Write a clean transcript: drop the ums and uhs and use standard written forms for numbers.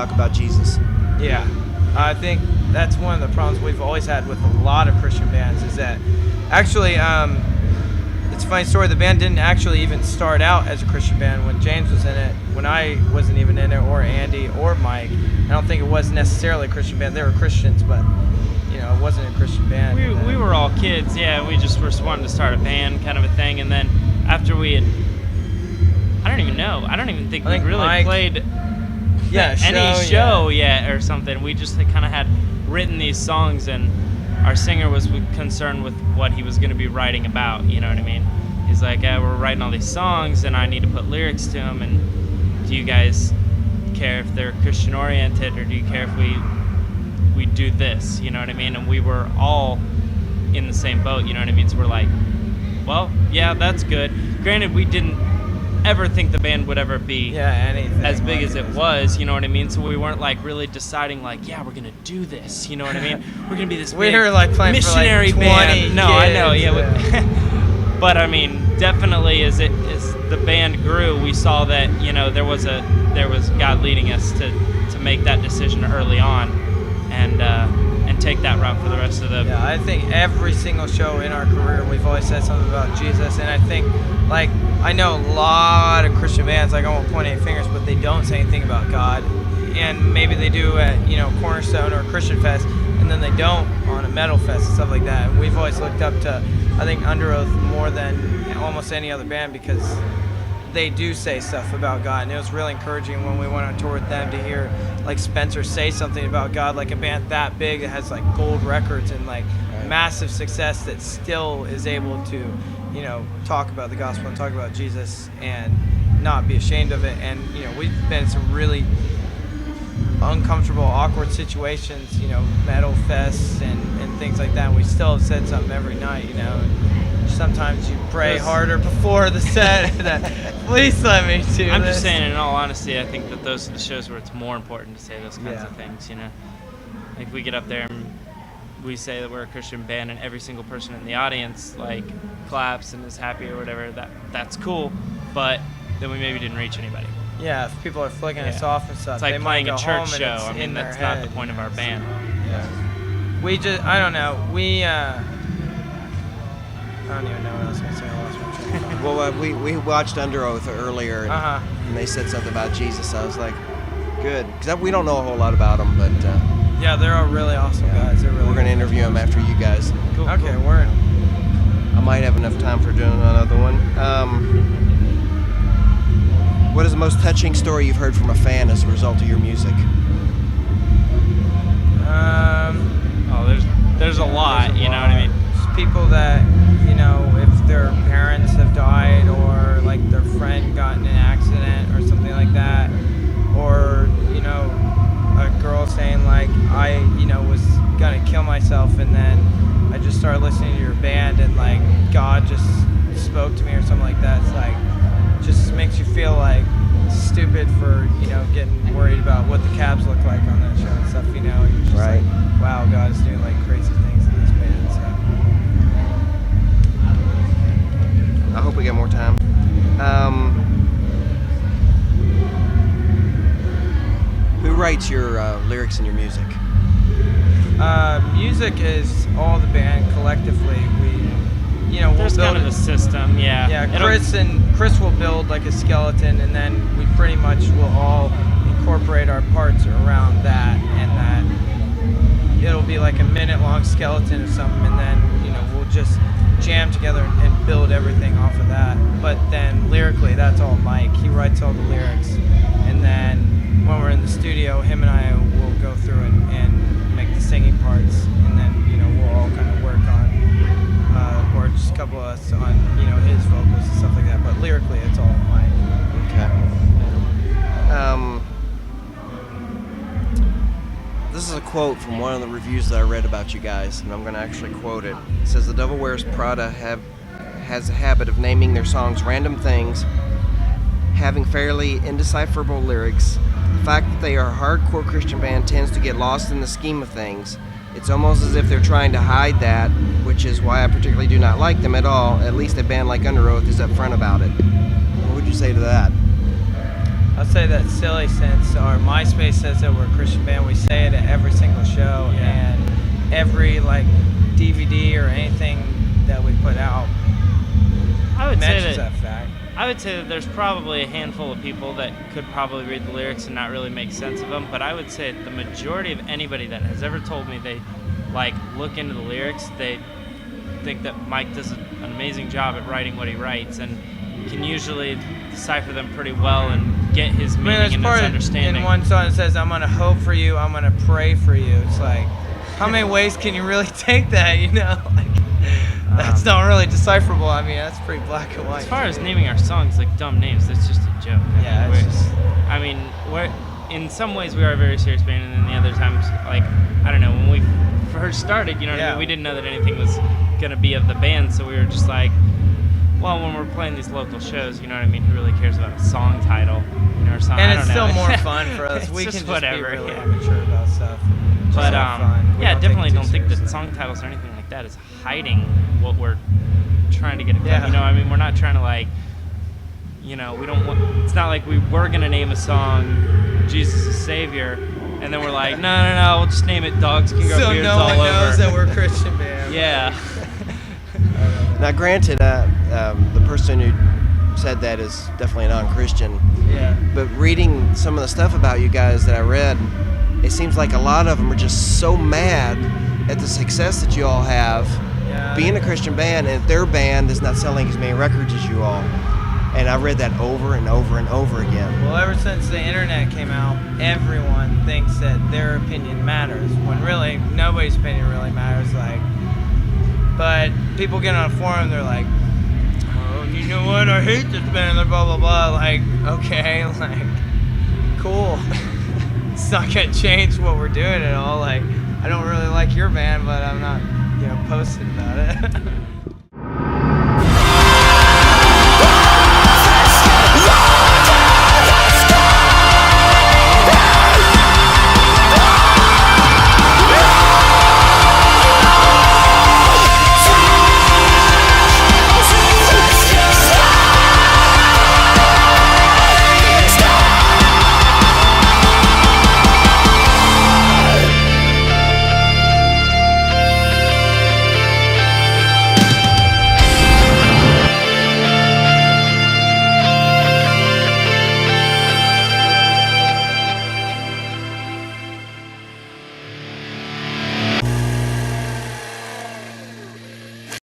talk about Jesus. Yeah, I think that's one of the problems we've always had with a lot of Christian bands is that actually, it's a funny story. The band didn't actually even start out as a Christian band when James was in it, when I wasn't even in it, or Andy or Mike. I don't think it was necessarily a Christian band. They were Christians, but it wasn't a Christian band. We were all kids, yeah. We just were wanting to start a band kind of a thing, and then after we had, I don't even know. I don't even think we really Mike played any show yet or something. We just kind of had written these songs, and our singer was concerned with what he was going to be writing about, you know what I mean? He's like, we're writing all these songs, and I need to put lyrics to them, and do you guys care if they're Christian-oriented, or do you care if we do this, you know what I mean? And we were all in the same boat, you know what I mean? So we're like, well, yeah, that's good. Granted, we didn't ever think the band would ever be as big as it was, you know what I mean? So we weren't like really deciding like, yeah, we're gonna do this, you know what I mean? We're gonna be this big like playing missionary for like 20 band. No, I know, yeah. But I mean, definitely as the band grew, we saw that there was God leading us to make that decision early on, and take that route for the rest of the. Yeah, I think every single show in our career, we've always said something about Jesus, and I think I know a lot of Christian bands, I won't point any fingers, but they don't say anything about God. And maybe they do at, Cornerstone or Christian Fest, and then they don't on a metal fest and stuff like that. And we've always looked up to, I think, Under Oath more than almost any other band because they do say stuff about God. And it was really encouraging when we went on tour with them to hear, Spencer say something about God, like a band that big that has, gold records and, massive success that still is able to, talk about the gospel and talk about Jesus and not be ashamed of it. And, we've been in some really uncomfortable, awkward situations, metal fests and things like that. And we still have said something every night, And sometimes you pray harder before the set that, please let me do this. I'm just saying, in all honesty, I think that those are the shows where it's more important to say those kinds of things, Like, we get up there and we say that we're a Christian band and every single person in the audience claps and is happy or whatever, that's cool, but then we maybe didn't reach anybody. Yeah, if people are flicking us off and stuff, it's like they playing might a go church home show. And I mean, that's in their not head, the point of our band. I don't know. I don't even know what I was going to say. I lost my train of thought. Well, we watched Under Oath earlier, and they said something about Jesus. I was like, good, because we don't know a whole lot about them, but yeah, they're all really awesome guys. They're really we're going to interview them after you guys. Cool. Okay, word. I might have enough time for doing another one. What is the most touching story you've heard from a fan as a result of your music? There's a lot, you know what I mean? Just people that, if their parents have died or their friend got in an accident or something like that, or, a girl saying I, was gonna kill myself and then I just started listening to your band and God just spoke to me or something like that. It's just makes you feel stupid for, getting worried about what the cabs look like on that show and stuff, You're just wow, God is doing crazy things in this band. So. I hope we get more time. Who writes your lyrics and your music? Music is all the band collectively. We'll there's build kind of a system, yeah. Yeah, Chris will build a skeleton, and then we pretty much will all incorporate our parts around that, and that it'll be a minute-long skeleton or something, and then we'll just jam together and build everything off of that. But then lyrically, that's all Mike. He writes all the lyrics, and then when we're in the studio, him and I will go through and make the singing parts, and then we'll all kind of work on, or just a couple of us on his vocals and stuff like that. But lyrically, it's all Mike. Okay. This is a quote from one of the reviews that I read about you guys, and I'm going to actually quote it. It says, "The Devil Wears Prada has a habit of naming their songs random things, having fairly indecipherable lyrics. The fact that they are a hardcore Christian band tends to get lost in the scheme of things. It's almost as if they're trying to hide that, which is why I particularly do not like them at all. At least a band like Under Oath is upfront about it." What would you say to that? I'll say that silly since our MySpace says that we're a Christian band. We say it at every single show and every like DVD or anything that we put out. I would mentions say that fact. I would say that there's probably a handful of people that could probably read the lyrics and not really make sense of them, but I would say the majority of anybody that has ever told me they like look into the lyrics, they think that Mike does an amazing job at writing what he writes and can usually decipher them pretty well and get his meaning and his understanding. In one song it says, "I'm gonna hope for you, I'm gonna pray for you." It's like, how many ways can you really take that? You know, like that's not really decipherable. I mean, that's pretty black and white. As far as naming our songs like dumb names, that's just a joke. I mean, we're in some ways we are a very serious band, and then the other times, like I don't know, when we first started, you know what I mean, we didn't know that anything was gonna be of the band, so we were just like, well, when we're playing these local shows, you know what I mean, who really cares about a song title, you know, or something? And it's still more fun for us. We can just whatever, be really amateur about stuff. But definitely don't think that song titles or anything like that is hiding what we're trying to get across. You know, I mean, we're not trying to like, you know, we don't want. It's not like we were gonna name a song "Jesus is Savior," and then we're like, no, we'll just name it "Dogs Can Grow Beards All Over." So no one knows that we're a Christian band. Yeah. Now, granted, the person who said that is definitely a non-Christian. Yeah. But reading some of the stuff about you guys that I read, it seems like a lot of them are just so mad at the success that you all have being a Christian band, and their band is not selling as many records as you all. And I read that over and over and over again. Well, ever since the internet came out, everyone thinks that their opinion matters, when really nobody's opinion really matters. Like, but people get on a forum, they're like, "Oh, you know what? I hate this band." They're blah blah blah. Like, okay, like, cool. It's not gonna change what we're doing at all. Like, I don't really like your band, but I'm not, posting about it.